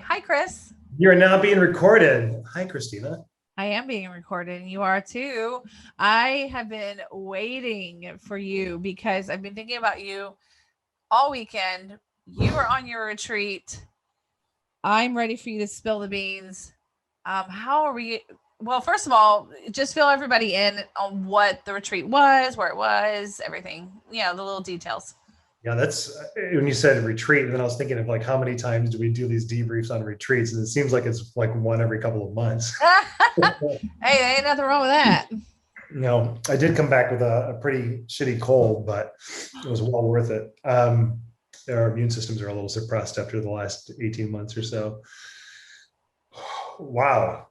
Hi, Chris. You're now being recorded. Hi, Christina. I am being recorded and you are too. I have been waiting for you because I've been thinking about you all weekend. You are on your retreat. I'm ready for you to spill the beans. How are we? Well, first of all, just fill everybody in on what the retreat was, where it was, everything, the little details. Yeah, that's when you said retreat, and then I was thinking of like how many times do we do these debriefs on retreats? And it seems like it's like one every couple of months. Hey, ain't nothing wrong with that. I did come back with a pretty shitty cold, but it was well worth it. Our immune systems are a little suppressed after the last 18 months or so. Wow.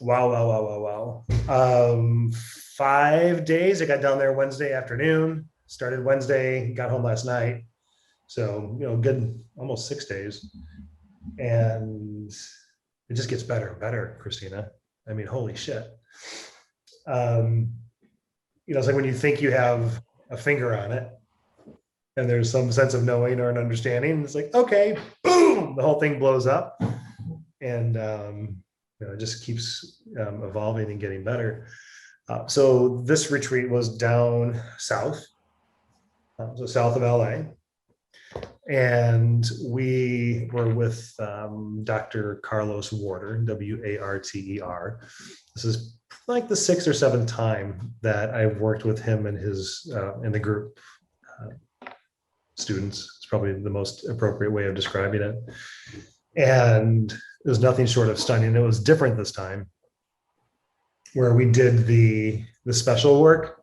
Wow, wow, wow, wow, wow. 5 days. I got down there Wednesday afternoon, started Wednesday, got home last night. So, good, almost 6 days. And it just gets better and better, Christina. I mean, holy shit. Um, it's like when you think you have a finger on it and there's some sense of knowing or an understanding, it's like, okay, boom, the whole thing blows up. And, it just keeps evolving and getting better. So this retreat was down south, so south of LA. And we were with Dr. Carlos Warter, Warter. This is like the sixth or seventh time that I've worked with him and his in the group students. It's probably the most appropriate way of describing it. And it was nothing short of stunning. It was different this time, where we did the special work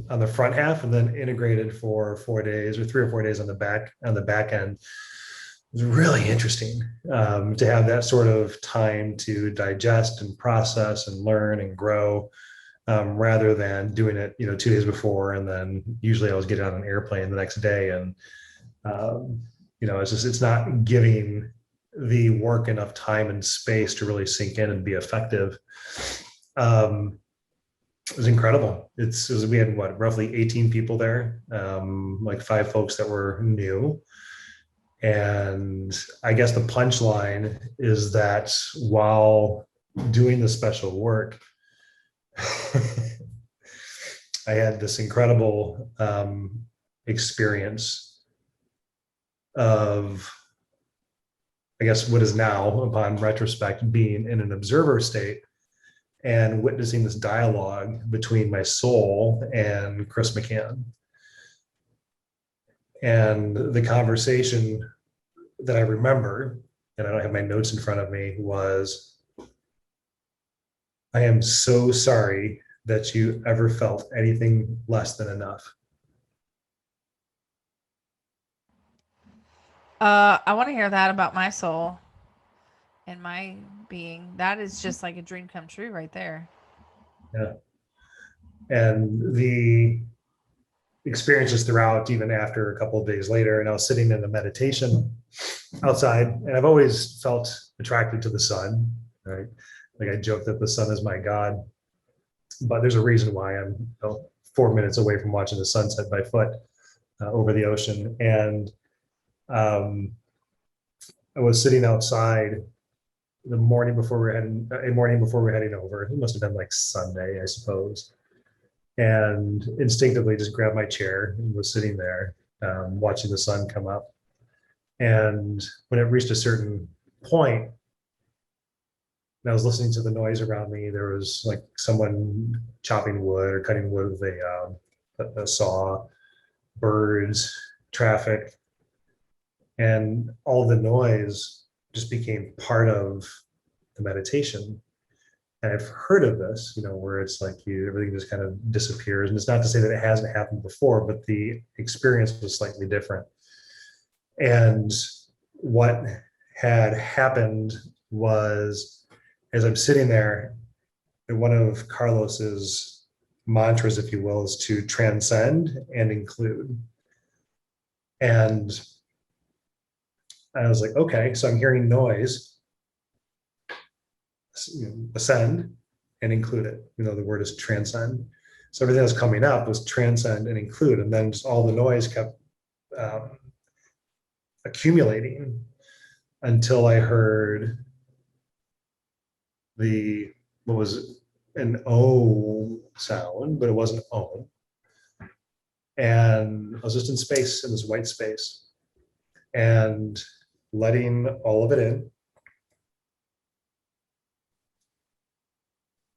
on the front half and then integrated for 4 days or 3 or 4 days on the back end. It was really interesting to have that sort of time to digest and process and learn and grow, rather than doing it 2 days before, and then usually I was getting on an airplane the next day, and it's not giving the work enough time and space to really sink in and be effective. It was incredible. We had roughly 18 people there, like 5 folks that were new. And I guess the punchline is that while doing the special work, I had this incredible experience of, I guess, what is now, upon retrospect, being in an observer state and witnessing this dialogue between my soul and Chris McCann. And the conversation that I remember, and I don't have my notes in front of me, was, I am so sorry that you ever felt anything less than enough. I want to hear that about my soul and my being. That is just like a dream come true right there. Yeah. And the experiences throughout, even after a couple of days later, and I was sitting in a meditation outside, and I've always felt attracted to the sun, right? Like, I joke that the sun is my God, but there's a reason why I'm 4 minutes away from watching the sunset by foot over the ocean. And I was sitting outside the morning before we were heading over. It must have been like Sunday, I suppose. And instinctively just grabbed my chair and was sitting there, watching the sun come up. And when it reached a certain point, and I was listening to the noise around me, there was like someone chopping wood or cutting wood with a saw, birds, traffic, and all the noise just became part of the meditation. And I've heard of this, where it's like everything just kind of disappears. And it's not to say that it hasn't happened before, but the experience was slightly different. And what had happened was, as I'm sitting there, one of Carlos's mantras, if you will, is to transcend and include. And I was like, okay, so I'm hearing noise, ascend and include it. The word is transcend. So everything that's coming up was transcend and include. And then just all the noise kept accumulating. until I heard what was an O sound, but it wasn't O. And I was just in space, in this white space, and letting all of it in.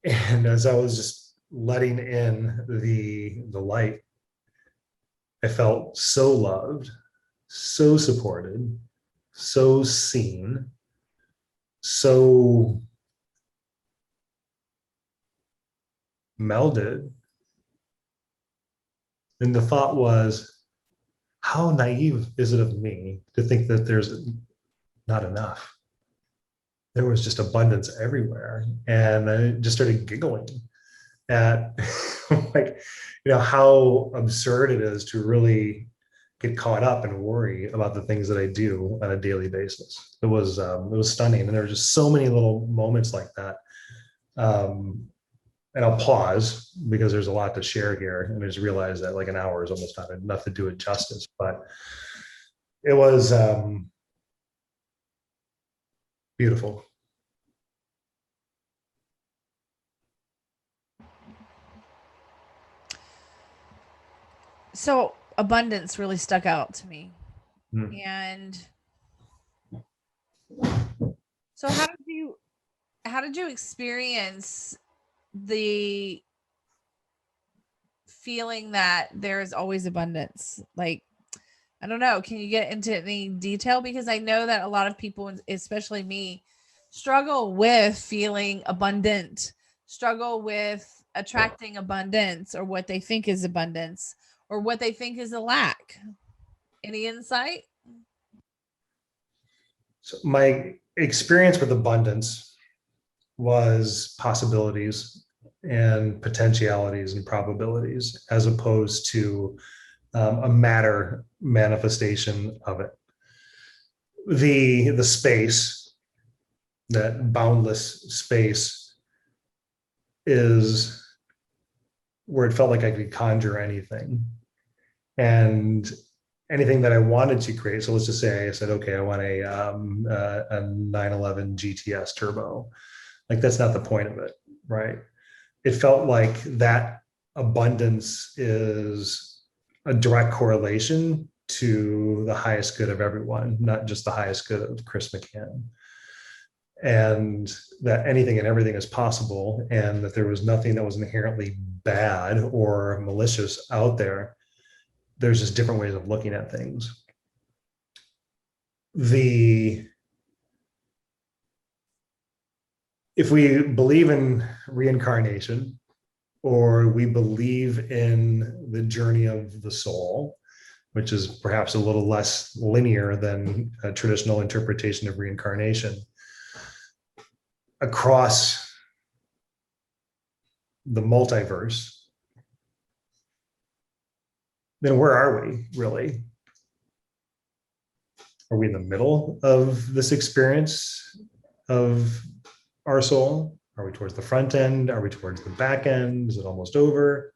And as I was just letting in the light, I felt so loved, so supported, so seen, so melded. And the thought was, how naive is it of me to think that there's not enough? There was just abundance everywhere. And I just started giggling at like, how absurd it is to really get caught up and worry about the things that I do on a daily basis. It was stunning. And there were just so many little moments like that. And I'll pause because there's a lot to share here. And I just realized that like an hour is almost not enough to do it justice, but it was beautiful. So abundance really stuck out to me. Mm. And so how did you experience the feeling that there is always abundance? Like, I don't know, can you get into any detail? Because I know that a lot of people, especially me, struggle with feeling abundant, struggle with attracting abundance, or what they think is abundance, or what they think is a lack. Any insight? So my experience with abundance was possibilities and potentialities and probabilities as opposed to a matter manifestation of it. The space, that boundless space, is where it felt like I could conjure anything. And anything that I wanted to create. So let's just say I said, okay, I want a 911 GTS turbo. Like that's not the point of it, right? It felt like that abundance is a direct correlation to the highest good of everyone, not just the highest good of Chris McCann. And that anything and everything is possible, and that there was nothing that was inherently bad or malicious out there. There's just different ways of looking at things. If we believe in reincarnation, or we believe in the journey of the soul, which is perhaps a little less linear than a traditional interpretation of reincarnation, across the multiverse, then where are we really? Are we in the middle of this experience of our soul? Are we towards the front end? Are we towards the back end? Is it almost over?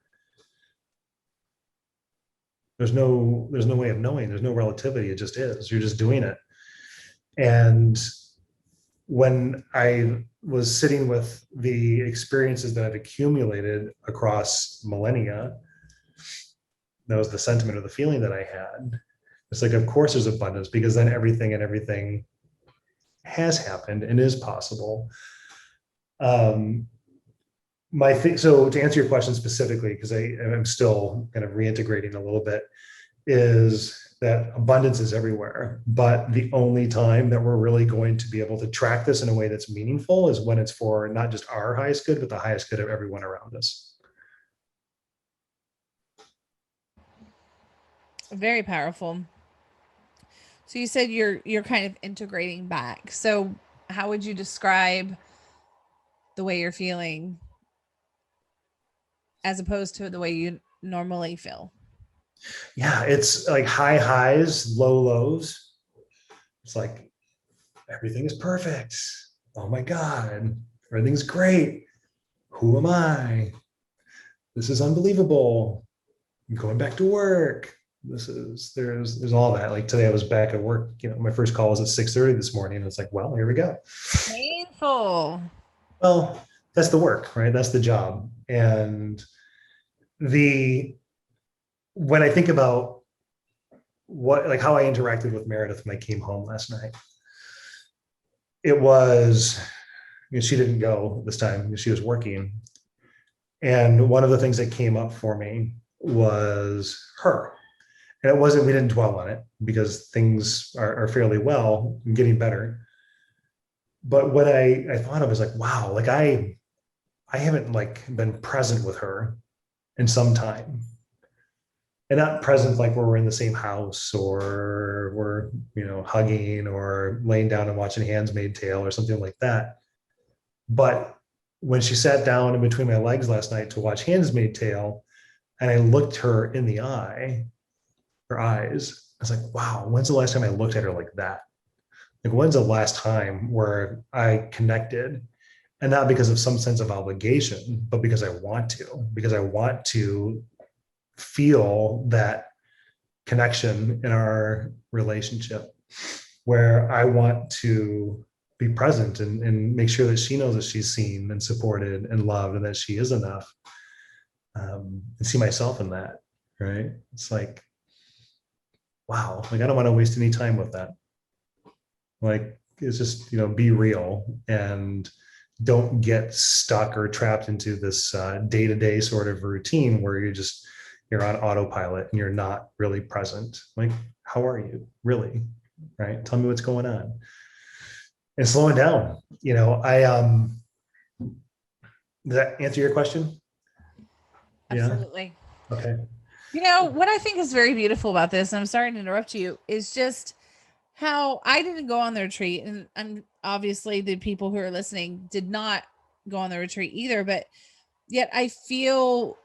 There's no way of knowing. There's no relativity. It just is. You're just doing it. And when I was sitting with the experiences that I've accumulated across millennia, that was the sentiment or the feeling that I had. It's like, of course there's abundance, because then everything has happened and is possible. So to answer your question specifically, because I'm still kind of reintegrating a little bit, is that abundance is everywhere. But the only time that we're really going to be able to track this in a way that's meaningful is when it's for not just our highest good, but the highest good of everyone around us. Very powerful. So you said you're kind of integrating back. So how would you describe the way you're feeling as opposed to the way you normally feel? Yeah, it's like high highs, low lows. It's like everything is perfect. Oh my God, everything's great. Who am I? This is unbelievable. I'm going back to work. there's all that. Like today I was back at work, my first call was at 6:30 this morning. And it's like, well, here we go. Painful. Well, that's the work, right? That's the job. And the when I think about how I interacted with Meredith when I came home last night, it was, she didn't go this time. She was working. And one of the things that came up for me was her. And it wasn't, we didn't dwell on it because things are fairly well and getting better. But what I thought of is like, wow, like I haven't been present with her in some time. And not present like where we're in the same house or we're, hugging or laying down and watching Handmaid's Tale or something like that. But when she sat down in between my legs last night to watch Handmaid's Tale, and I looked her in the eye, her eyes, I was like, wow, when's the last time I looked at her like that? Like, when's the last time where I connected? And not because of some sense of obligation, but because I want to feel that connection in our relationship where I want to be present and make sure that she knows that she's seen and supported and loved and that she is enough, and see myself in that. Right. It's like, wow, like I don't want to waste any time with that. Like, it's just, be real and don't get stuck or trapped into this day-to-day sort of routine where you're on autopilot and you're not really present. Like, how are you really? Right. Tell me what's going on. And slowing down. Does that answer your question? Absolutely. Yeah. Okay. What I think is very beautiful about this, and I'm sorry to interrupt you, is just how I didn't go on the retreat. And I'm obviously the people who are listening did not go on the retreat either, but yet I feel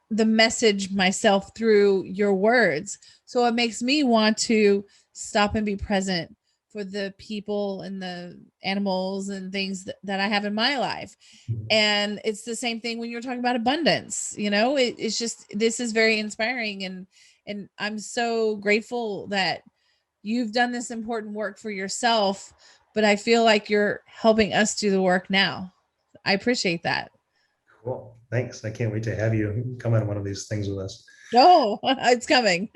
the message myself through your words. So it makes me want to stop and be present for the people and the animals and things that I have in my life. And it's the same thing when you're talking about abundance. It's just, this is very inspiring. And I'm so grateful that you've done this important work for yourself, but I feel like you're helping us do the work now. I appreciate that. Cool. Thanks. I can't wait to have you come on one of these things with us. Oh, it's coming.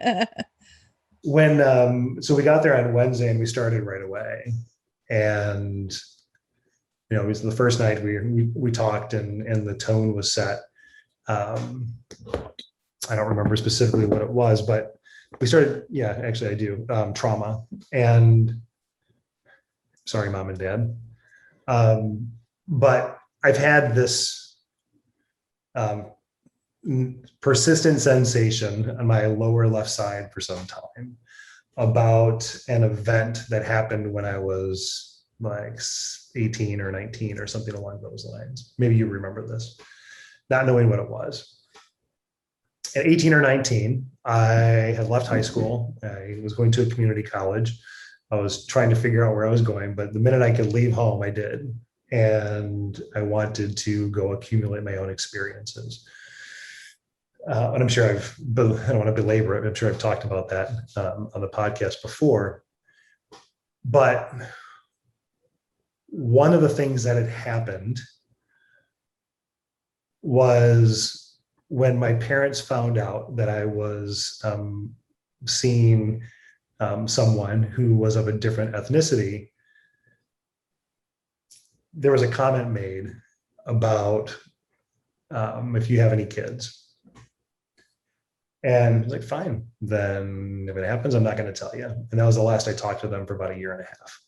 So we got there on Wednesday and we started right away. And, it was the first night we talked and the tone was set. I don't remember specifically what it was, but we started, yeah, actually I do, trauma. And sorry, mom and dad. But I've had this persistent sensation on my lower left side for some time about an event that happened when I was like 18 or 19 or something along those lines. Maybe you remember this, not knowing what it was. At 18 or 19, I had left high school. I was going to a community college. I was trying to figure out where I was going, but the minute I could leave home, I did. And I wanted to go accumulate my own experiences. And I'm sure I don't want to belabor it. I'm sure I've talked about that on the podcast before. But one of the things that had happened was when my parents found out that I was seeing someone who was of a different ethnicity, there was a comment made about if you have any kids. And I was like, fine, then if it happens, I'm not going to tell you. And that was the last I talked to them for about a year and a half.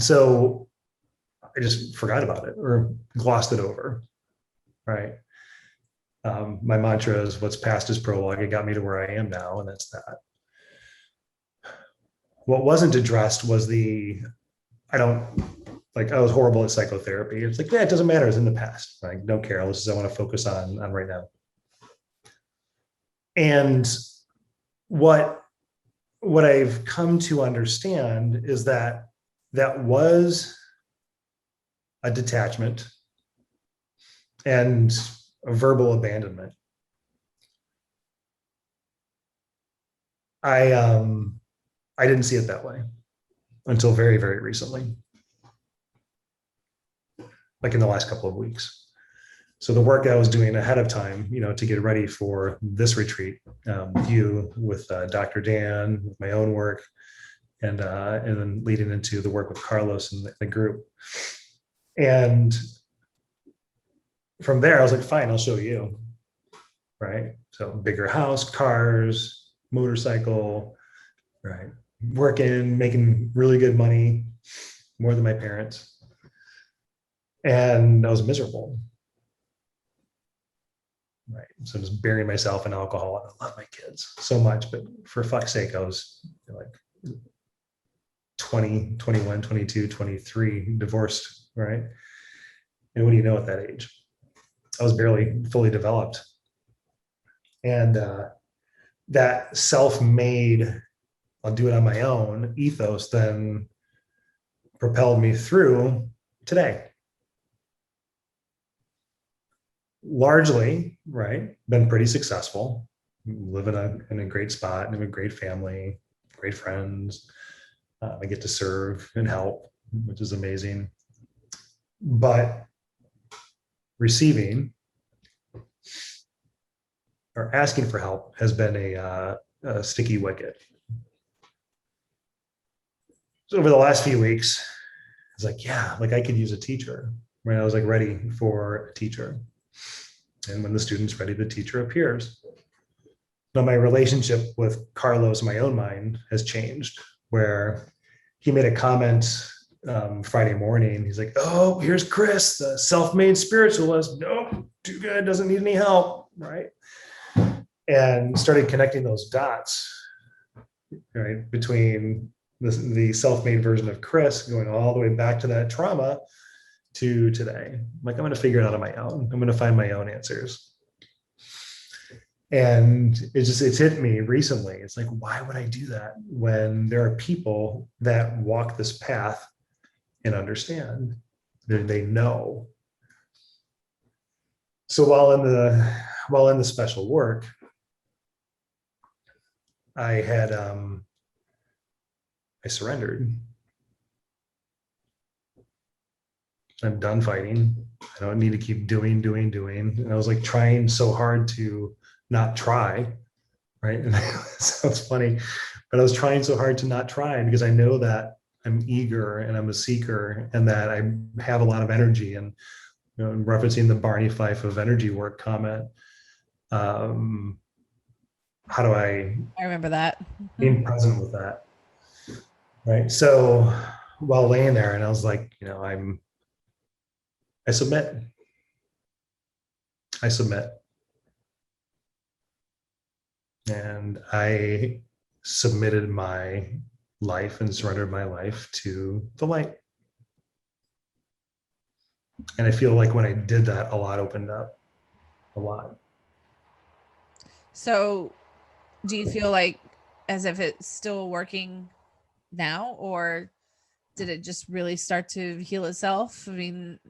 So I just forgot about it or glossed it over, right? My mantra is what's past is prologue. It got me to where I am now, and that's that. What wasn't addressed was I was horrible at psychotherapy. It's like, yeah, it doesn't matter. It's in the past. I don't care. This is, I want to focus on right now. And what I've come to understand is that was a detachment and a verbal abandonment. I didn't see it that way until very, very recently, like in the last couple of weeks. So the work I was doing ahead of time, to get ready for this retreat, with you, with Dr. Dan, with my own work, and then leading into the work with Carlos and the group. And from there, I was like, fine, I'll show you. Right. So bigger house, cars, motorcycle, right. Working, making really good money, more than my parents. And I was miserable. Right. So just burying myself in alcohol. And I love my kids so much, but for fuck's sake, I was like 20, 21, 22, 23, divorced. Right. And what do you know at that age? I was barely fully developed. And that self-made, I'll do it on my own ethos then propelled me through today. Largely, right, been pretty successful, live in a great spot, have a great family, great friends. I get to serve and help, which is amazing. But receiving or asking for help has been a sticky wicket. So over the last few weeks, I was like, yeah, like I could use a teacher. Right, I was like ready for a teacher. And when the student's ready, the teacher appears. Now, my relationship with Carlos, in my own mind, has changed, where he made a comment Friday morning. He's like, oh, here's Chris, the self-made spiritualist. Nope, too good, doesn't need any help, right? And started connecting those dots, right, between the self-made version of Chris going all the way back to that trauma to today. I'm like, I'm going to figure it out on my own. I'm going to find my own answers. And it's hit me recently. It's like, why would I do that when there are people that walk this path and understand? They know. So while in the special work, I surrendered. I'm done fighting. I don't need to keep doing. And I was like trying so hard to not try, right? And it sounds funny, but I was trying so hard to not try because I know that I'm eager and I'm a seeker and that I have a lot of energy. And referencing the Barney Fife of energy work comment, how do I remember that. being present with that, right? So while laying there, and I was like, I submit. And I submitted my life and surrendered my life to the light. And I feel like when I did that, a lot opened up. A lot. So do you feel like as if it's still working now, or did it just really start to heal itself? I mean,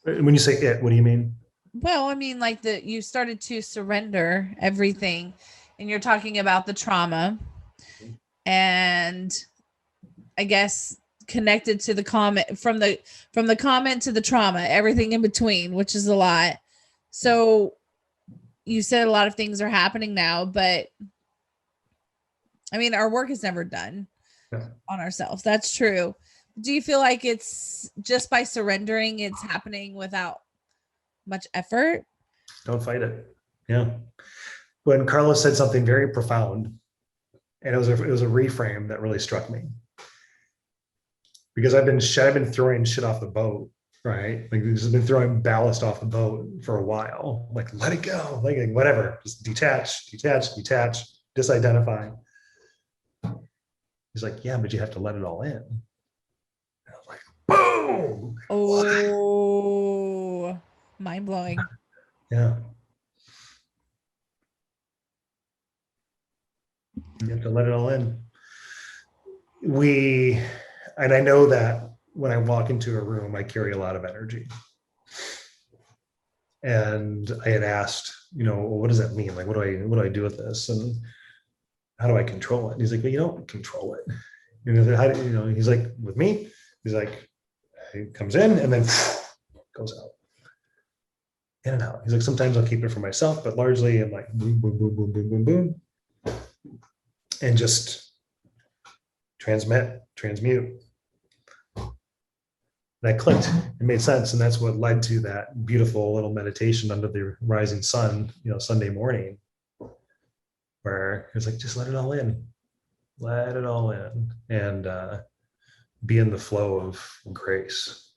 when you say it, what do you mean? well, I mean, like you started to surrender everything, and you're talking about the trauma, and I guess connected to the comment from the comment to the trauma, everything in between, which is a lot. So you said a lot of things are happening now, but I mean, our work is never done on ourselves. That's true. Do you feel like it's just by surrendering, it's happening without much effort? Don't fight it. Yeah. When Carlos said something very profound, and it was a reframe that really struck me, because I've been throwing shit off the boat, right? Like just been throwing ballast off the boat for a while. Like let it go, like whatever, just detach, disidentify. He's like, yeah, but you have to let it all in. And I was like, boom. Oh, mind blowing. Yeah. You have to let it all in. And I know that when I walk into a room, I carry a lot of energy. And I had asked, well, what does that mean? Like, what do I do with this? And how do I control it? And he's like, well, you don't control it. How do, he's like, with me, he's like, he comes in and then goes out, in and out. He's like, sometimes I'll keep it for myself, but largely I'm like, boom, boom, boom, boom, boom, boom, boom, and just transmute. And I clicked. It made sense, and that's what led to that beautiful little meditation under the rising sun, Sunday morning, where it's like, just let it all in, and be in the flow of grace.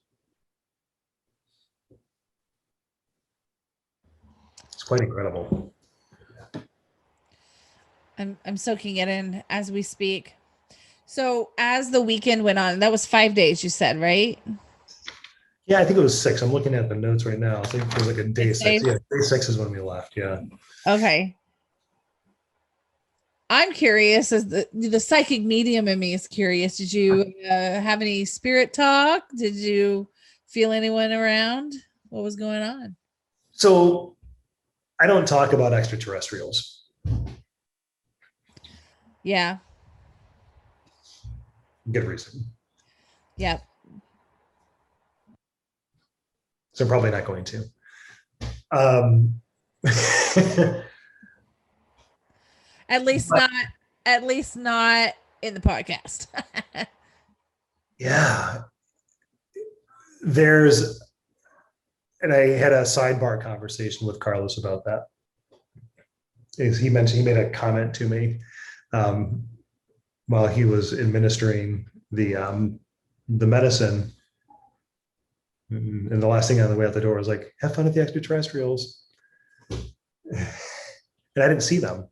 It's quite incredible. I'm soaking it in as we speak. So as the weekend went on, that was 5 days, you said, right? Yeah, I think it was 6. I'm looking at the notes right now. I think it was like a day 6. Yeah, day 6 is when we left. Yeah. Okay. I'm curious, as the psychic medium in me is curious. Did you have any spirit talk? Did you feel anyone around? What was going on? So I don't talk about extraterrestrials. Yeah. Good reason. Yeah. So I'm probably not going to. At least not in the podcast. Yeah. And I had a sidebar conversation with Carlos about that. He made a comment to me while he was administering the medicine. And the last thing on the way out the door was like, have fun with the extraterrestrials. And I didn't see them.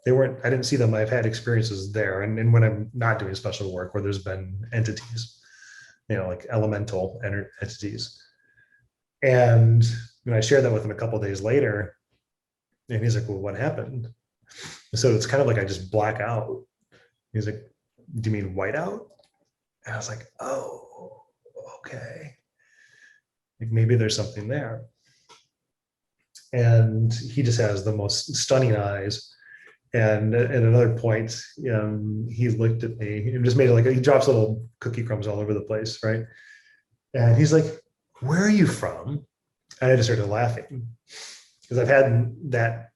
I didn't see them. I've had experiences there. And when I'm not doing special work where there's been entities, like elemental entities. And when I shared that with him a couple of days later, and he's like, well, what happened? So it's kind of like I just black out. He's like, do you mean white out? And I was like, oh, okay. Like maybe there's something there. And he just has the most stunning eyes. And at another point, he looked at me and just made it like, he drops little cookie crumbs all over the place, right? And he's like, where are you from? And I just started laughing because I've had that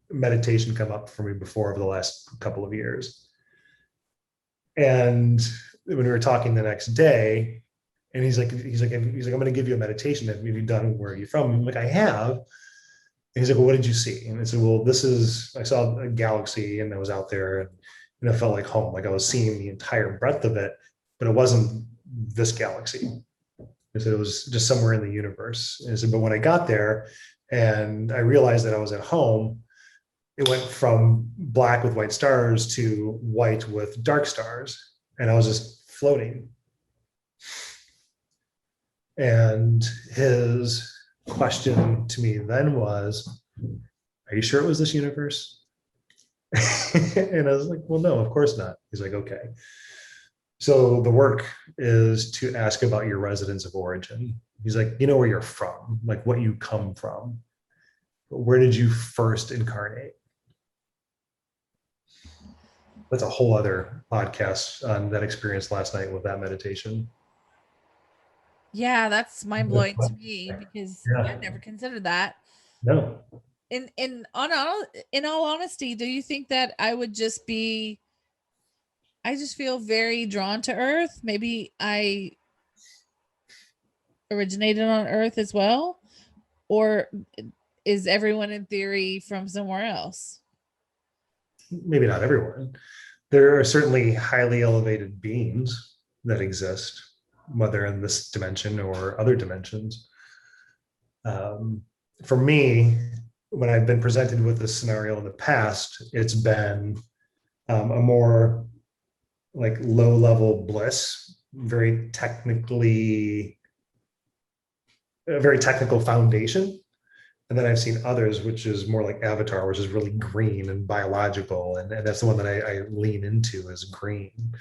meditation come up for me before over the last couple of years. And when we were talking the next day, and he's like, I'm going to give you a meditation. Have you done? Where are you from? I'm like, I have. And he's like, well, what did you see? And I said, well, I saw a galaxy and I was out there and it felt like home. Like I was seeing the entire breadth of it, but it wasn't this galaxy. I said, it was just somewhere in the universe. And I said, but when I got there and I realized that I was at home, it went from black with white stars to white with dark stars. And I was just floating. And his question to me then was, are you sure it was this universe? And I was like, well, no, of course not. He's like, okay. So the work is to ask about your residence of origin. He's like, you know where you're from, like what you come from. But where did you first incarnate? That's a whole other podcast on that experience last night with that meditation. Yeah, that's mind blowing to me because Yeah. I never considered that. No. In all honesty, do you think that I just feel very drawn to Earth? Maybe I originated on Earth as well, or is everyone in theory from somewhere else? Maybe not everyone. There are certainly highly elevated beings that exist, whether in this dimension or other dimensions. For me, when I've been presented with this scenario in the past, it's been a more like low level bliss, very technical foundation. And then I've seen others, which is more like Avatar, which is really green and biological. And that's the one that I lean into is green.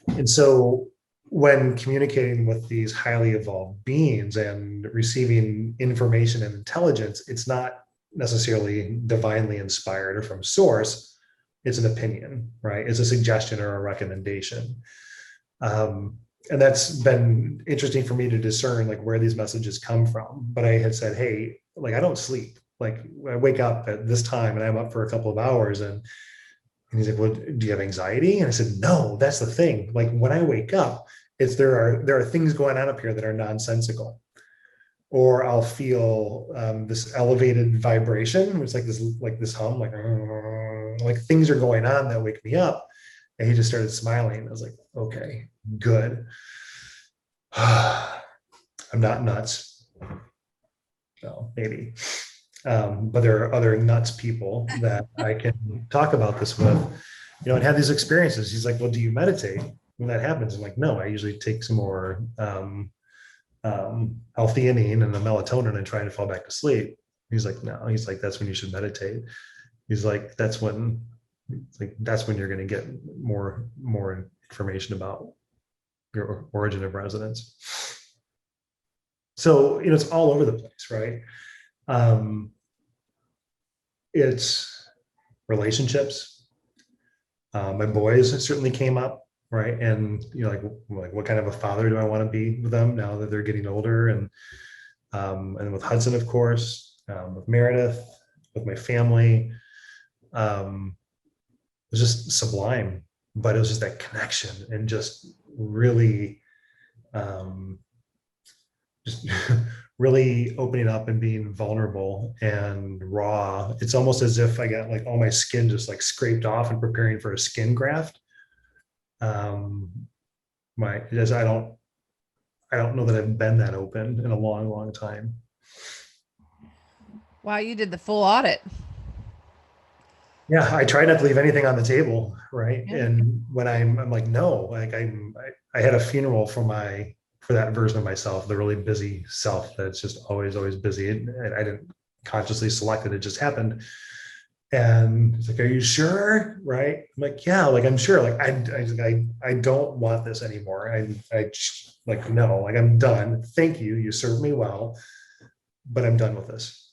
And so when communicating with these highly evolved beings and receiving information and intelligence, it's not necessarily divinely inspired or from source. It's an opinion, right? It's a suggestion or a recommendation. Um, and that's been interesting for me to discern like where these messages come from. But I had said, hey, like I don't sleep. Like I wake up at this time and I'm up for a couple of hours, and he's like, well, do you have anxiety? And I said, no, that's the thing. Like when I wake up, it's there are things going on up here that are nonsensical. Or I'll feel this elevated vibration. It's like this hum, like things are going on that wake me up. And he just started smiling. I was like, okay, good. I'm not nuts. No, maybe. But there are other nuts people that I can talk about this with, and have these experiences. He's like, well, do you meditate when that happens? I'm like, no, I usually take some more L-theanine and the melatonin and try to fall back to sleep. He's like, no, he's like, that's when you should meditate. He's like, that's when you're going to get more information about your origin of resonance. So, it's all over the place, right? It's relationships. My boys certainly came up, right? And like what kind of a father do I want to be with them now that they're getting older? And with Hudson, of course, with Meredith, with my family. It was just sublime, but it was just that connection and just really, just really opening up and being vulnerable and raw. It's almost as if I got like all my skin just like scraped off and preparing for a skin graft. Because I don't know that I've been that open in a long, long time. Wow, you did the full audit. Yeah, I try not to leave anything on the table, right? Yeah. And when I'm like, no, like I had a funeral for that version of myself, the really busy self that's just always busy. And I didn't consciously select it; it just happened. And it's like, are you sure? Right? I'm like, yeah, like I'm sure. Like I don't want this anymore. I like no, like I'm done. Thank you. You served me well, but I'm done with this.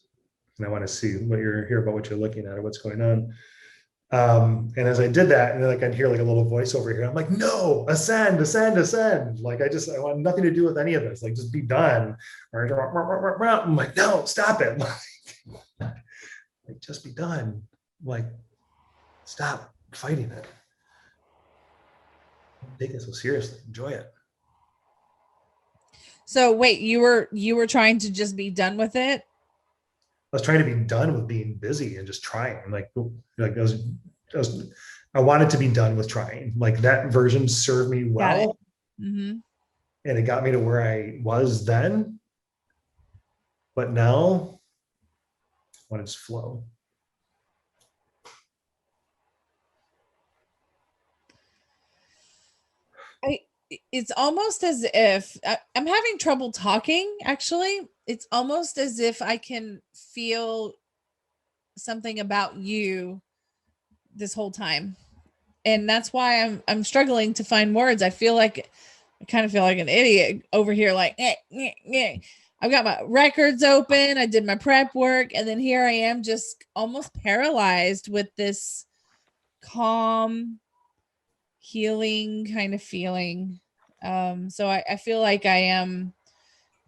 And I want to see hear about what you're looking at or what's going on. And as I did that, and then like I'd hear like a little voice over here. I'm like, no, ascend, ascend, ascend. Like I want nothing to do with any of this. Like just be done. I'm like, no, stop it. Like just be done. Like stop fighting it. Don't take it so seriously. Enjoy it. So wait, you were trying to just be done with it? I was trying to be done with being busy and just trying. I wanted to be done with trying. Like that version served me well. Mm-hmm. And it got me to where I was then. But now I want to just flow. It's almost as if I'm having trouble talking, actually. It's almost as if I can feel something about you this whole time. And that's why I'm struggling to find words. I kind of feel like an idiot over here, like, I've got my records open. I did my prep work. And then here I am just almost paralyzed with this calm, healing kind of feeling. So I feel like I'm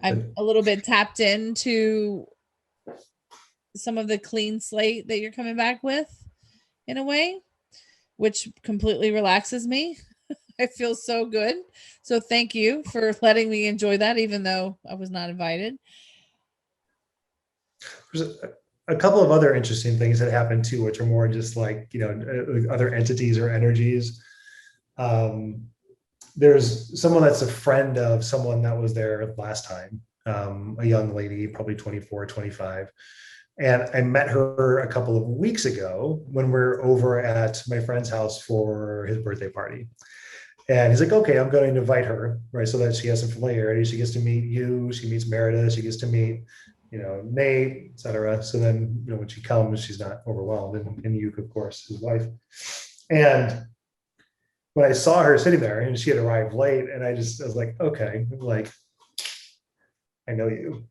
a little bit tapped into some of the clean slate that you're coming back with in a way, which completely relaxes me. I feel so good. So thank you for letting me enjoy that, even though I was not invited. There's a couple of other interesting things that happen too, which are more just like, other entities or energies. There's someone that's a friend of someone that was there last time, a young lady, probably 24, 25. And I met her a couple of weeks ago when we're over at my friend's house for his birthday party. And he's like, okay, I'm going to invite her, right? So that she has some familiarity. She gets to meet you. She meets Meredith. She gets to meet, Nate, et cetera. So then, when she comes, she's not overwhelmed. And you, of course, his wife. And when I saw her sitting there and she had arrived late, and I was like, okay, like I know you.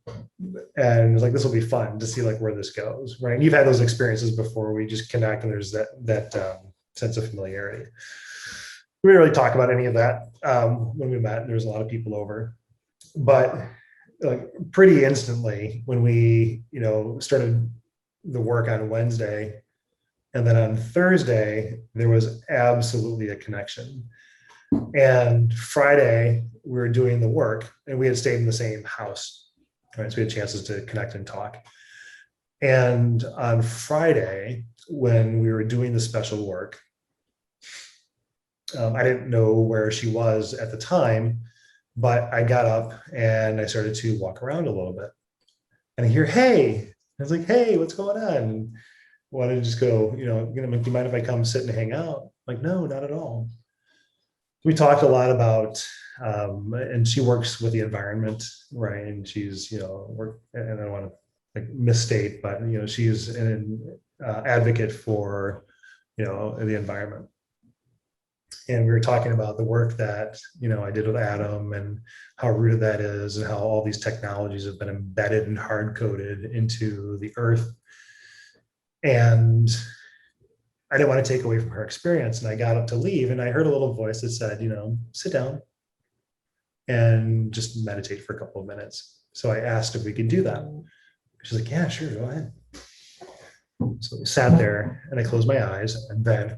And it was like, this will be fun to see like where this goes, right? And you've had those experiences before. We just connect, and there's that sense of familiarity. We didn't really talk about any of that when we met. There was a lot of people over, but like pretty instantly when we, started the work on Wednesday, and then on Thursday there was absolutely a connection. And Friday we were doing the work, and we had stayed in the same house, right? So we had chances to connect and talk. And on Friday, when we were doing the special work, I didn't know where she was at the time, but I got up and I started to walk around a little bit. And I hear, hey. I was like, hey, what's going on? And I wanted to just go, do you mind if I come sit and hang out? Like, no, not at all. We talked a lot about, and she works with the environment, right? And she's, work, and I don't want to like misstate, but, she's an advocate for, the environment. And we were talking about the work that I did with Adam, and how rooted that is, and how all these technologies have been embedded and hard coded into the earth. And I didn't want to take away from her experience, and I got up to leave, and I heard a little voice that said, sit down and just meditate for a couple of minutes. So I asked if we could do that. She's like, yeah, sure, go ahead. So we sat there, and I closed my eyes, and then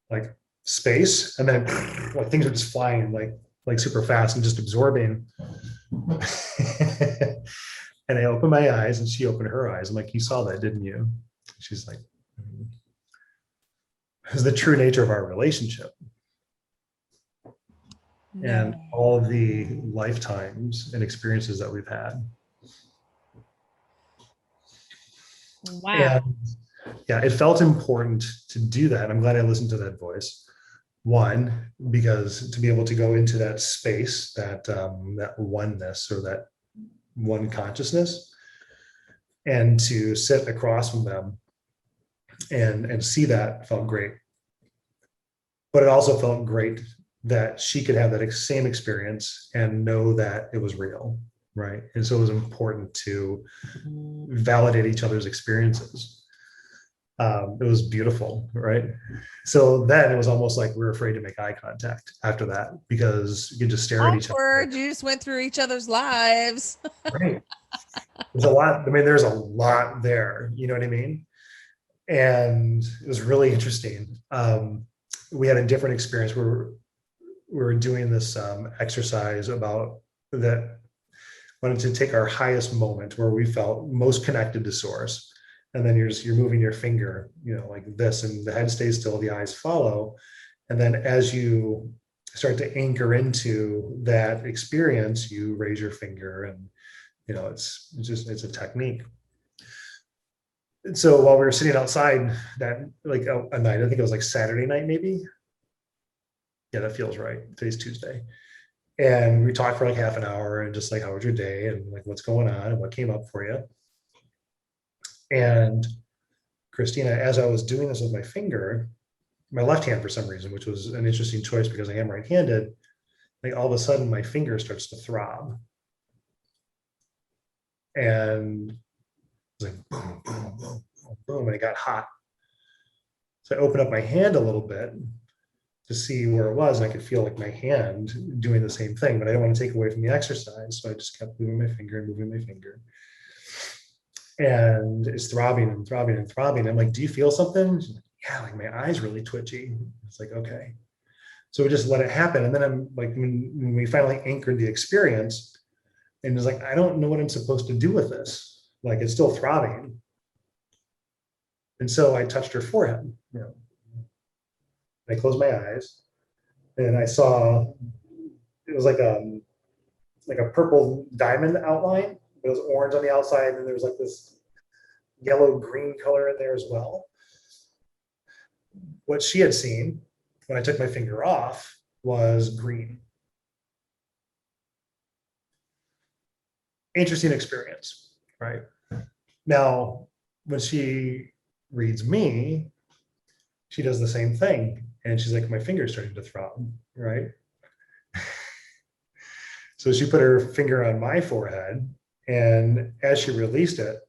like space, and then like things are just flying like super fast and just absorbing. And I opened my eyes, and she opened her eyes. I'm like, you saw that, didn't you? She's like, it's the true nature of our relationship. No. And all of the lifetimes and experiences that we've had. Wow. And yeah, it felt important to do that. I'm glad I listened to that voice. One, because to be able to go into that space, that oneness, or that one consciousness, and to sit across from them and see that felt great. But it also felt great that she could have that same experience and know that it was real, right? And so it was important to validate each other's experiences. It was beautiful, right? So then it was almost like we were afraid to make eye contact after that, because you could just stare at each other. You just went through each other's lives. Right. There's a lot. I mean, there's a lot there. You know what I mean? And it was really interesting. We had a different experience where we were doing this exercise about that. Wanted to take our highest moment where we felt most connected to source. And then you're moving your finger, like this, and the head stays still, the eyes follow. And then as you start to anchor into that experience, you raise your finger, and it's a technique. And so while we were sitting outside that, like a night, I think it was like Saturday night, maybe. Yeah, that feels right. Today's Tuesday. And we talked for like half an hour, and just like, how was your day, and like what's going on, and what came up for you. And Christina, as I was doing this with my finger, my left hand for some reason, which was an interesting choice because I am right-handed, like all of a sudden my finger starts to throb. And it was like boom, boom, boom, boom, boom, and it got hot. So I opened up my hand a little bit to see where it was, and I could feel like my hand doing the same thing, but I didn't want to take away from the exercise. So I just kept moving my finger and moving my finger. And it's throbbing and throbbing and throbbing. I'm like, do you feel something? She's like, yeah, like my eye's really twitchy. It's like, okay. So we just let it happen. And then I'm like, when we finally anchored the experience, and it's like, I don't know what I'm supposed to do with this. Like, it's still throbbing. And so I touched her forehead. I closed my eyes, and I saw, it was like a purple diamond outline. It was orange on the outside, and there was like this yellow green color in there as well. What she had seen when I took my finger off was green. Interesting experience, right? Now, when she reads me, she does the same thing. And she's like, my finger's starting to throb, right? So she put her finger on my forehead, and as she released it,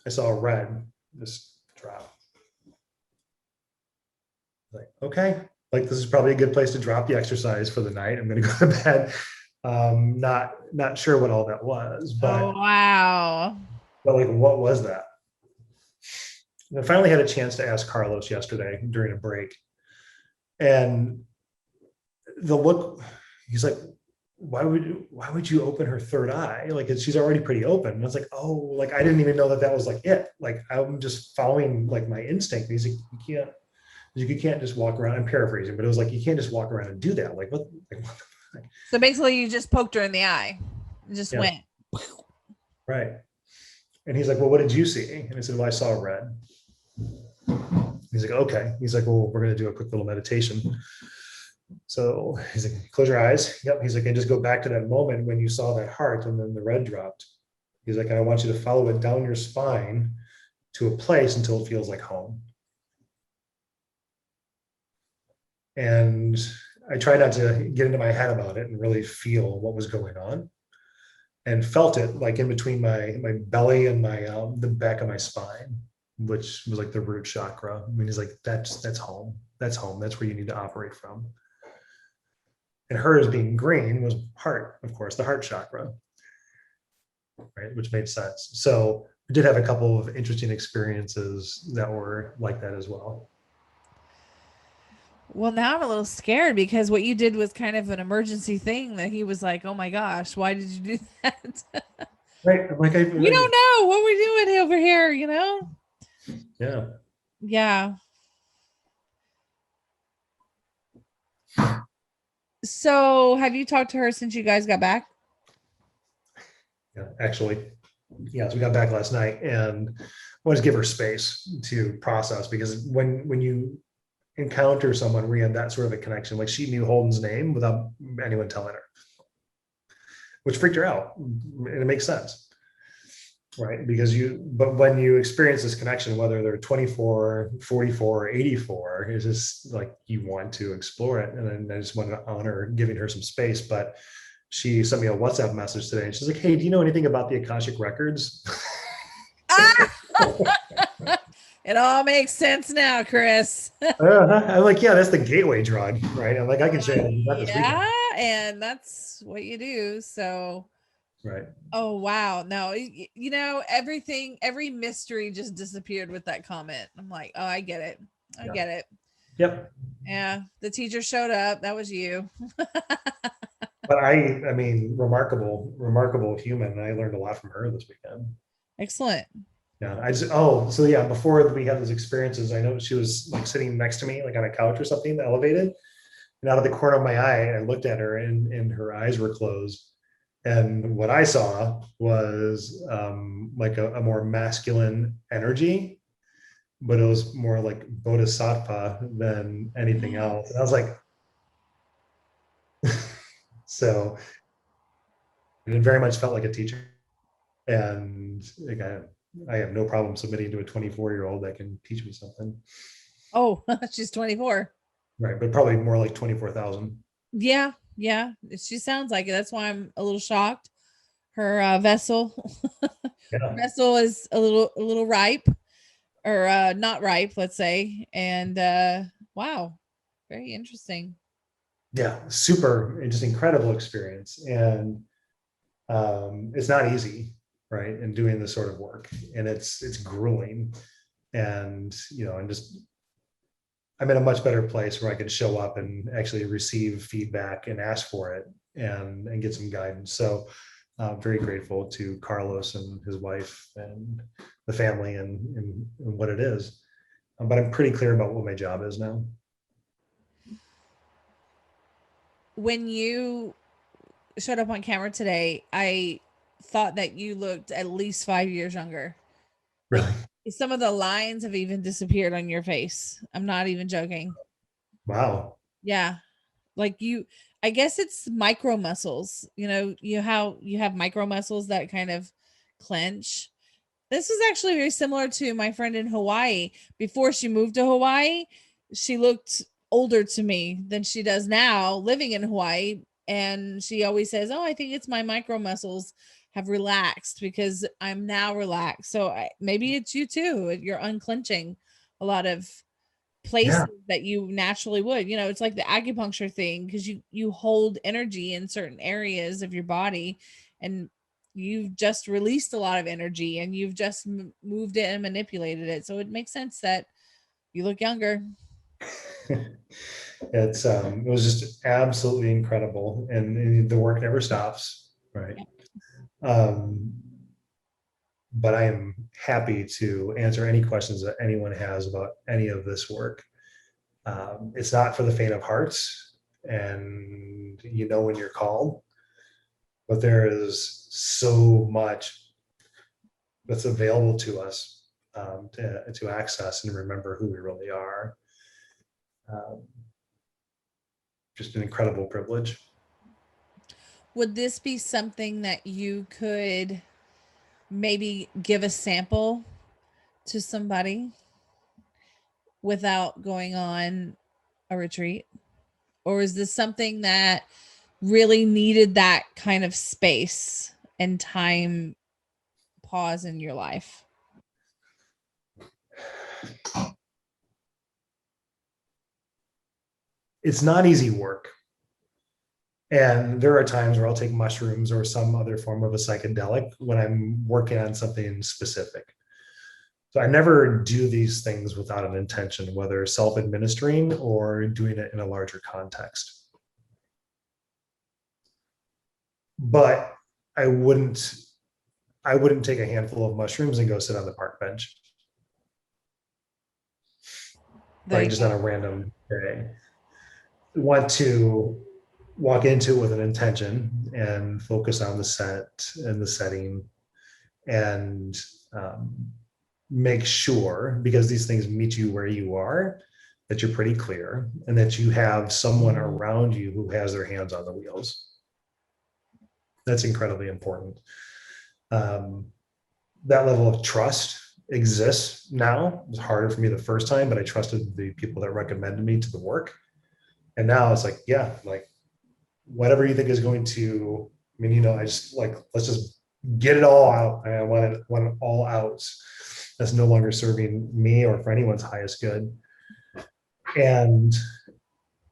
I saw red just drop. Like, okay, like this is probably a good place to drop the exercise for the night. I'm going to go to bed. Not sure what all that was, Oh, wow. but like, what was that? And I finally had a chance to ask Carlos yesterday during a break, and the look, he's like, why would you open her third eye? Like she's already pretty open. And I was like, oh, like I didn't even know that was like it. Like I'm just following like my instinct. And he's like, you can't just walk around. I'm paraphrasing, but it was like you can't just walk around and do that. Like what? Like, what the fuck? So basically, you just poked her in the eye. It just went. Right. And he's like, well, what did you see? And I said, well, I saw red. He's like, okay. He's like, well, we're going to do a quick little meditation. So he's like, close your eyes. Yep. He's like, and just go back to that moment when you saw that heart and then the red dropped. He's like, and I want you to follow it down your spine to a place until it feels like home. And I tried not to get into my head about it and really feel what was going on, and felt it like in between my belly and my the back of my spine, which was like the root chakra. I mean, he's like, that's home. That's home. That's where you need to operate from. And hers being green was heart, of course, the heart chakra, right? Which made sense. So we did have a couple of interesting experiences that were like that as well. Well, now I'm a little scared because what you did was kind of an emergency thing that he was like, oh my gosh, why did you do that? Right. I'm like, We don't know what we're doing over here, you know? Yeah. Yeah. So have you talked to her since you guys got back? Yeah, actually, yes, we got back last night, and I wanted to give her space to process, because when you encounter someone where you have that sort of a connection, like she knew Holden's name without anyone telling her, which freaked her out, and it makes sense, right? But when you experience this connection, whether they're 24, 44, or 84, it's just like you want to explore it. And then I just wanted to honor giving her some space. But she sent me a WhatsApp message today, and she's like, hey, do you know anything about the Akashic Records? It all makes sense now, Chris. I'm like, yeah, that's the gateway drug, right? I'm like, I can show you that this weekend. And that's what you do. So, right. Oh, wow. No, you know, every mystery just disappeared with that comment. I'm like, oh, I get it. I get it. Yep. Yeah. The teacher showed up. That was you. But I mean, remarkable human. I learned a lot from her this weekend. Excellent. Yeah. So yeah, before we had those experiences, I know she was like sitting next to me, like on a couch or something, elevated. And out of the corner of my eye, I looked at her, and her eyes were closed. And what I saw was like a more masculine energy, but it was more like bodhisattva than anything else. And I was like, so it very much felt like a teacher. And like I have no problem submitting to a 24-year-old that can teach me something. Oh, she's 24. Right, but probably more like 24,000. Yeah, yeah. She sounds like it. That's why I'm a little shocked. Her vessel vessel is a little ripe, or not ripe, let's say. And wow, very interesting. Yeah, super, just incredible experience. And it's not easy, right? And doing this sort of work, and it's grueling. And I'm in a much better place where I can show up and actually receive feedback and ask for it, and get some guidance. So very grateful to Carlos and his wife and the family, and what it is. But I'm pretty clear about what my job is now. When you showed up on camera today, I thought that you looked at least 5 years younger. Really? Some of the lines have even disappeared on your face. I'm not even joking. Wow. Yeah. Like I guess it's micro muscles. You know, you have micro muscles that kind of clench. This is actually very similar to my friend in Hawaii. Before she moved to Hawaii, she looked older to me than she does now living in Hawaii. And she always says, "Oh, I think it's my micro muscles have relaxed because I'm now relaxed." So maybe it's you too. You're unclenching a lot of Yeah. places that you naturally would. You know, it's like the acupuncture thing because you hold energy in certain areas of your body, and you've just released a lot of energy and you've just moved it and manipulated it. So it makes sense that you look younger. It was just absolutely incredible, and the work never stops, right? Um, but I am happy to answer any questions that anyone has about any of this work. It's not for the faint of hearts, and you know when you're called, but there is so much that's available to us, to access and remember who we really are. Um, just an incredible privilege. Would this be something that you could maybe give a sample to somebody without going on a retreat? Or is this something that really needed that kind of space and time pause in your life? It's not easy work. And there are times where I'll take mushrooms or some other form of a psychedelic when I'm working on something specific. So I never do these things without an intention, whether self-administering or doing it in a larger context. But I wouldn't I wouldn't take a handful of mushrooms and go sit on the park bench, There right? you Just go. on a random day. Want to walk into it with an intention and focus on the set and the setting, and um, make sure, because these things meet you where you are, that you're pretty clear and that you have someone around you who has their hands on the wheels. That's incredibly important. Um, that level of trust exists now. It was harder for me the first time, but I trusted the people that recommended me to the work. And now it's like, yeah, like whatever you think is going to, I mean, I just like, let's just get it all out. I want it all out. That's no longer serving me or for anyone's highest good. And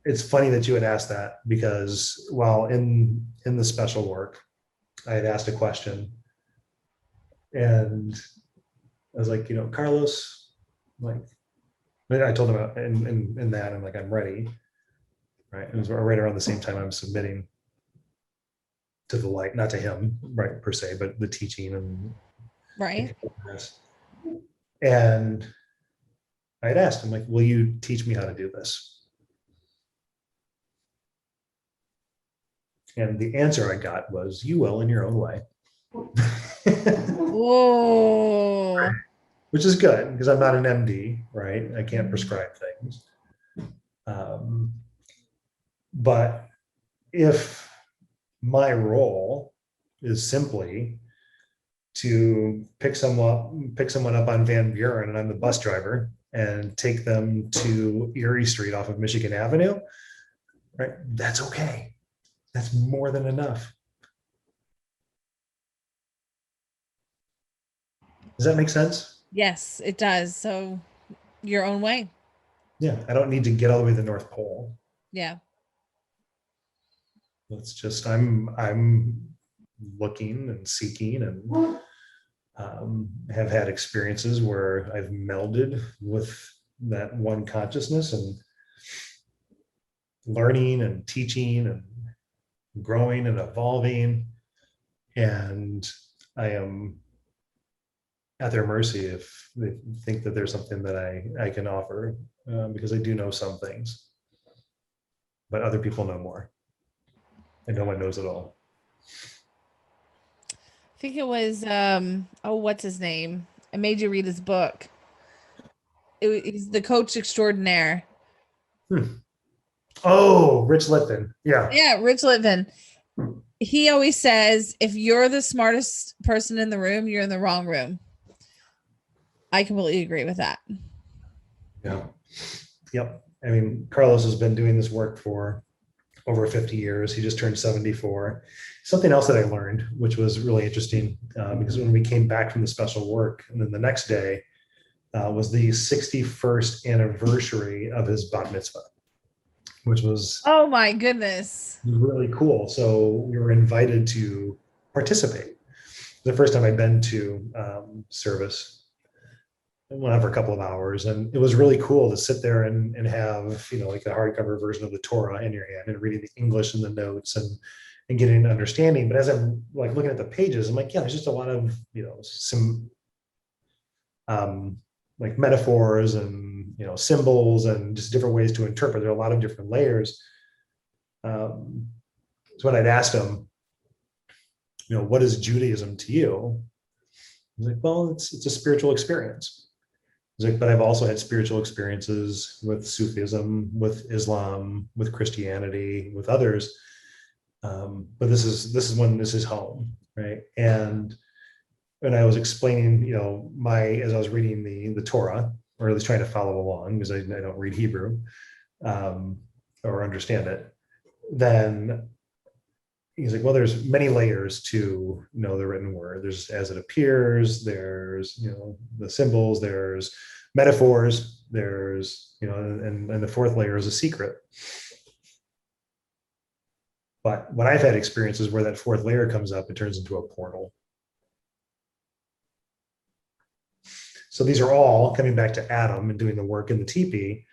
it's funny that you had asked that, because while in the special work, I had asked a question, and I was like, Carlos, like, I told him in that, I'm like, I'm ready. Right. It was right around the same time I'm submitting to the light, not to him, right, per se, but the teaching and Right? this. And I had asked him, like, will you teach me how to do this? And the answer I got was, you will in your own way. Whoa. Which is good, because I'm not an MD, right? I can't prescribe things. But if my role is simply to pick someone up on Van Buren, and I'm the bus driver, and take them to Erie Street off of Michigan Avenue, right? That's okay. That's more than enough. Does that make sense? Yes, it does. So your own way. Yeah, I don't need to get all the way to the North Pole. Yeah. It's just I'm looking and seeking, and have had experiences where I've melded with that one consciousness, and learning and teaching and growing and evolving. And I am at their mercy if they think that there's something that I can offer, because I do know some things, but other people know more, and no one knows it all. I think it was oh, what's his name? I made you read his book. He's the coach extraordinaire. Hmm. Oh, Rich Litvin. Yeah. Yeah, Rich Litvin. He always says, if you're the smartest person in the room, you're in the wrong room. I completely agree with that. Yeah. Yep. I mean, Carlos has been doing this work for over 50 years. He just turned 74. Something else that I learned, which was really interesting, because when we came back from the special work, and then the next day was the 61st anniversary of his bat mitzvah, which was Oh my goodness. really cool. So we were invited to participate. The first time I'd been to service. I went out for a couple of hours, and it was really cool to sit there and have, like a hardcover version of the Torah in your hand and reading the English and the notes and getting an understanding. But as I'm like looking at the pages, I'm like, yeah, there's just a lot of, some like metaphors and, symbols and just different ways to interpret. There are a lot of different layers. So when I'd asked him, what is Judaism to you? He's like, well, it's a spiritual experience. He's like, but I've also had spiritual experiences with Sufism, with Islam, with Christianity, with others. But this is when this is home, right? And when I was explaining, as I was reading the Torah, or at least trying to follow along, because I don't read Hebrew or understand it, then he's like, well, there's many layers to the written word. There's as it appears, there's the symbols, there's metaphors, there's and the fourth layer is a secret. But when I've had experiences where that fourth layer comes up, it turns into a portal. So these are all coming back to Adam and doing the work in the teepee.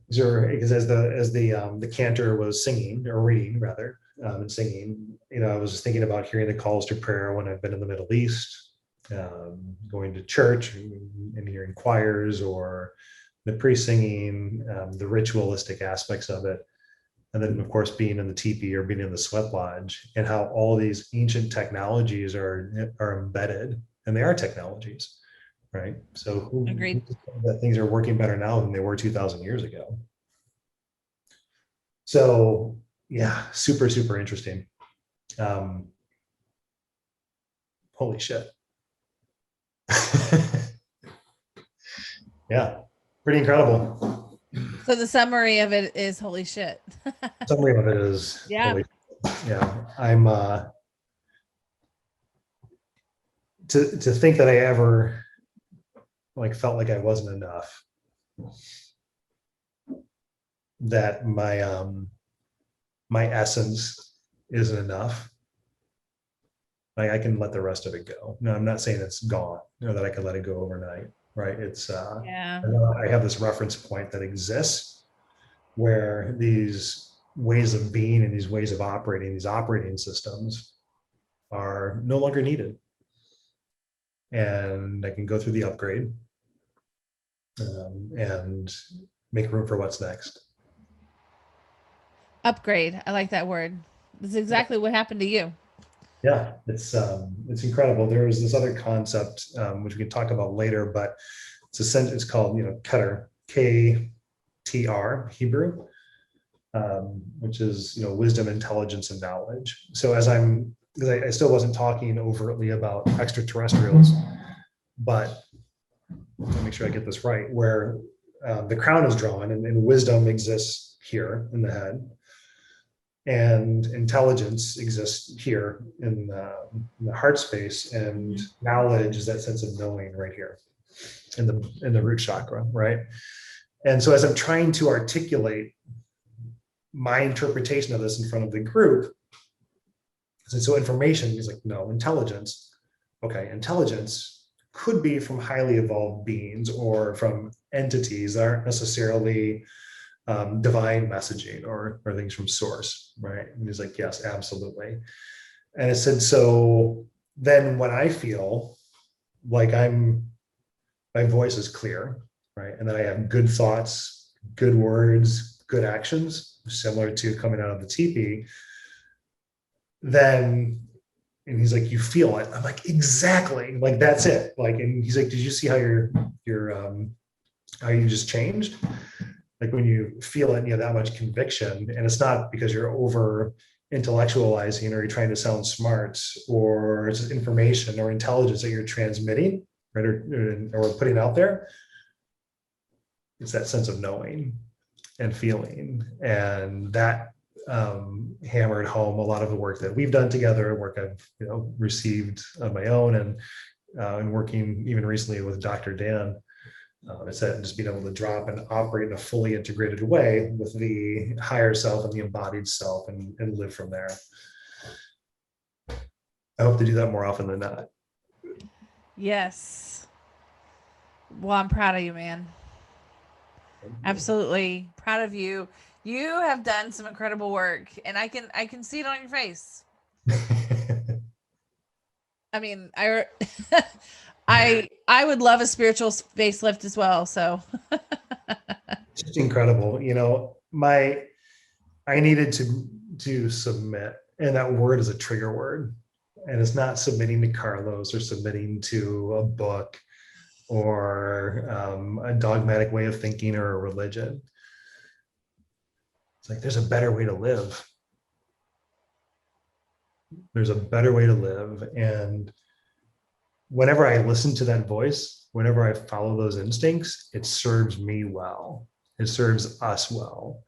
These are, because as the cantor was singing, or reading rather, and singing, I was just thinking about hearing the calls to prayer when I've been in the Middle East, going to church and hearing choirs or the priest singing, the ritualistic aspects of it. And then, of course, being in the teepee or being in the sweat lodge, and how all these ancient technologies are embedded, and they are technologies, right? So Agreed. that things are working better now than they were 2,000 years ago. So yeah, super, super interesting. Holy shit. Yeah, pretty incredible. So the summary of it is holy shit. Summary of it is holy shit. Yeah. I'm to think that I ever felt like I wasn't enough, that my essence isn't enough. I can let the rest of it go. No, I'm not saying it's gone, that I can let it go overnight, right? It's I have this reference point that exists where these ways of being and these ways of operating, these operating systems, are no longer needed. And I can go through the upgrade and make room for what's next. Upgrade. I like that word. That's exactly what happened to you. Yeah, it's incredible. There is this other concept, which we can talk about later, but it's called, Keter, K-T-R, Hebrew, which is, wisdom, intelligence, and knowledge. So because I still wasn't talking overtly about extraterrestrials, but let me make sure I get this right, where the crown is drawn and wisdom exists here in the head, and intelligence exists here in the heart space, and knowledge is that sense of knowing right here in the root chakra, right? And so as I'm trying to articulate my interpretation of this in front of the group, so information is like, no, intelligence. Okay, intelligence could be from highly evolved beings or from entities that aren't necessarily divine messaging or things from source, right? And he's like, yes, absolutely. And I said, so then when I feel like my voice is clear, right? And then I have good thoughts, good words, good actions, similar to coming out of the teepee, then, and he's like, you feel it. I'm like, exactly, like that's it. And he's like, did you see how how you just changed? Like when you feel it and you have that much conviction, and it's not because you're over intellectualizing or you're trying to sound smart, or it's just information or intelligence that you're transmitting, right, or putting out there. it's that sense of knowing and feeling. And that hammered home a lot of the work that we've done together, work I've received on my own, and working even recently with Dr. Dan. It's that just being able to drop and operate in a fully integrated way with the higher self and the embodied self, and live from there. I hope to do that more often than not. Yes. Well, I'm proud of you, man. Absolutely proud of you. You have done some incredible work, and I can see it on your face. I mean, I would love a spiritual facelift as well. So It's just incredible. I needed to submit, and that word is a trigger word. And it's not submitting to Carlos or submitting to a book or a dogmatic way of thinking or a religion. It's like there's a better way to live. There's a better way to live. And whenever I listen to that voice, whenever I follow those instincts, it serves me well. It serves us well.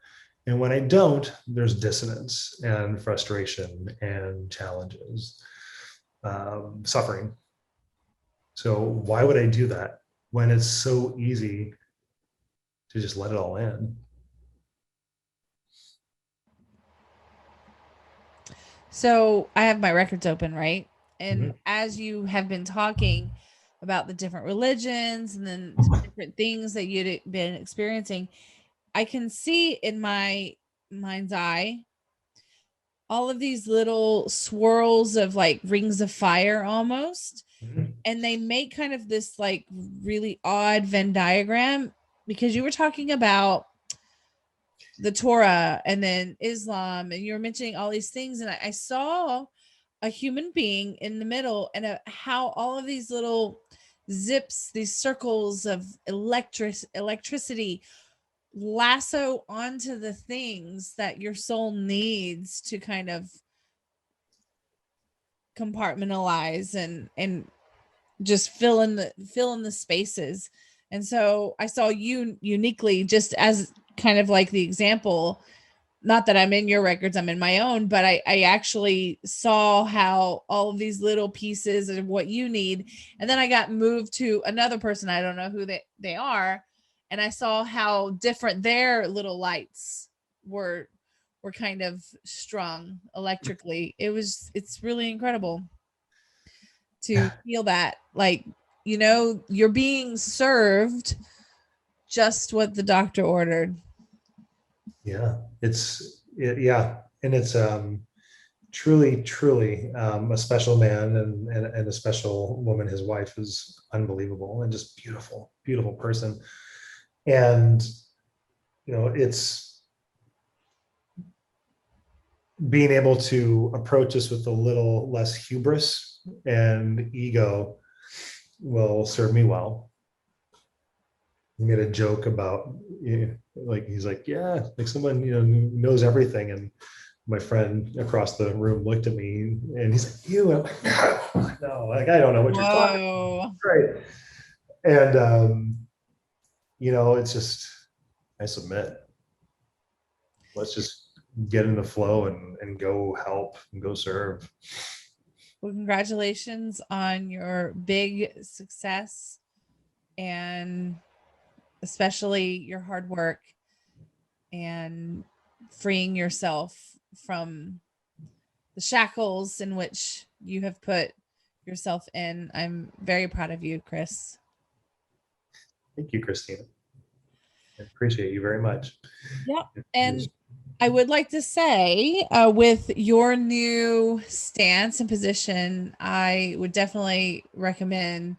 And when I don't, there's dissonance and frustration and challenges, suffering. So why would I do that when it's so easy to just let it all in? So I have my records open, right? And Mhm. as you have been talking about the different religions and then different things that you'd been experiencing, I can see in my mind's eye all of these little swirls of like rings of fire almost. Mhm. And they make kind of this like really odd Venn diagram, because you were talking about the Torah and then Islam, and you were mentioning all these things, and I saw a human being in the middle, and how all of these little zips, these circles of electricity lasso onto the things that your soul needs to kind of compartmentalize and just fill in the spaces. And so I saw you uniquely, just as kind of like the example, not that I'm in your records, I'm in my own, but I actually saw how all of these little pieces of what you need. And then I got moved to another person. I don't know who they are. And I saw how different their little lights were kind of strung electrically. It's really incredible to feel that, like, you're being served just what the doctor ordered. Yeah, yeah, and it's truly a special man, and a special woman. His wife is unbelievable and just beautiful person. And it's being able to approach this with a little less hubris and ego will serve me well. He made a joke about, like, he's like, yeah, like someone knows everything. And my friend across the room looked at me and he's like, you. I'm like, no, like, I don't know what you're talking Whoa. about. Right. And it's just, I submit. Let's just get in the flow and go help and go serve. Well, congratulations on your big success, and especially your hard work and freeing yourself from the shackles in which you have put yourself in. I'm very proud of you, Chris. Thank you, Christina. I appreciate you very much. Yep. And I would like to say, with your new stance and position, I would definitely recommend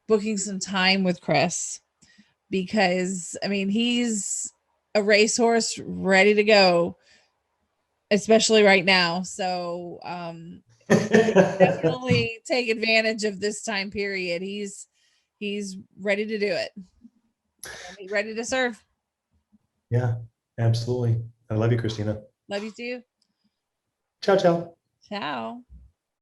booking some time with Chris, because I mean, he's a racehorse ready to go, especially right now. So definitely take advantage of this time period. He's ready to do it. He's ready to serve. Yeah, absolutely. I love you, Christina. Love you too. Ciao, ciao. Ciao.